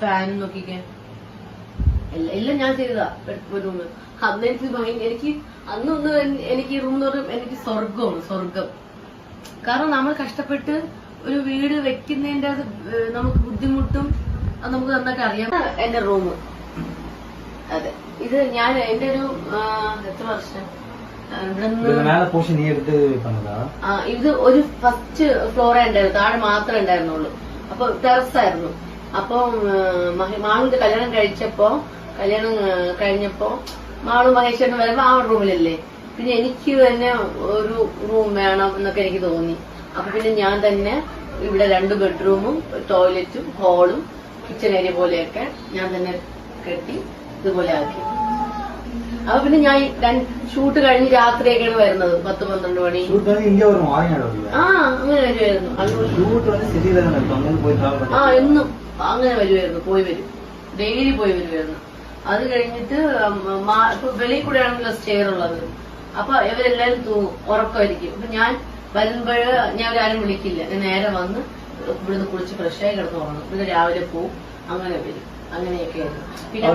ഫാനും നോക്കിക്കാൻ എല്ലാം ഞാൻ ചെയ്തതാ റൂമ്. അന്ന് എനിക്ക് അന്നൊന്ന് എനിക്ക് ഈ റൂം എന്ന് പറയുമ്പോൾ എനിക്ക് സ്വർഗമാണ്, സ്വർഗം. കാരണം നമ്മൾ കഷ്ടപ്പെട്ട് ഒരു വീട് വെക്കുന്നതിന്റെ അത് നമുക്ക് ബുദ്ധിമുട്ടും അത് നമുക്ക് നന്നായിട്ട് അറിയാം. എന്റെ റൂം അതെ. ഇത് ഞാൻ എന്റെ ഒരു എത്ര വർഷം ഇത് ഒരു ഫസ്റ്റ് ഫ്ലോറേ ഉണ്ടായിരുന്നു, താഴെ മാത്രമേ ഉണ്ടായിരുന്നുള്ളൂ. അപ്പൊ ടെറസായിരുന്നു. അപ്പൊ മാളുന്റെ കല്യാണം കഴിഞ്ഞപ്പോ മാളും മഹേശ്വരനും വരുമ്പോ ആ റൂമിലല്ലേ, പിന്നെ എനിക്ക് തന്നെ ഒരു റൂം വേണം എന്നൊക്കെ എനിക്ക് തോന്നി. അപ്പൊ പിന്നെ ഞാൻ തന്നെ ഇവിടെ 2 ബെഡ്റൂമും ടോയ്ലറ്റും ഹോളും കിച്ചൺ ഏരിയ പോലെയൊക്കെ ഞാൻ തന്നെ കെട്ടി ഇതുപോലെ ആക്കി. അപ്പൊ പിന്നെ ഞാൻ ഷൂട്ട് കഴിഞ്ഞ് രാത്രിയൊക്കെയാണ് വരുന്നത്, 10-12 മണി. അങ്ങനെ വരുമായിരുന്നു. എന്നും അങ്ങനെ വരുമായിരുന്നു, പോയി വരും, ഡെയിലി പോയി വരുമായിരുന്നു. അത് കഴിഞ്ഞിട്ട് വെളിയിൽ കൂടെയാണല്ലോ സ്റ്റെയർ ഉള്ളത്. അപ്പൊ ഇവരെല്ലാരും തൂങ്ങും, ഉറക്കമായിരിക്കും. അപ്പൊ ഞാൻ വരുമ്പോഴ് ഞാൻ ഒരാരും വിളിക്കില്ല, ഞാൻ നേരെ വന്ന് ഇവിടുന്ന് കുളിച്ച് ഫ്രഷായി കിടന്ന് ഉറങ്ങും. പിന്നെ രാവിലെ പോവും, അങ്ങനെ വരും. അങ്ങനെയൊക്കെയായിരുന്നു. പിന്നെ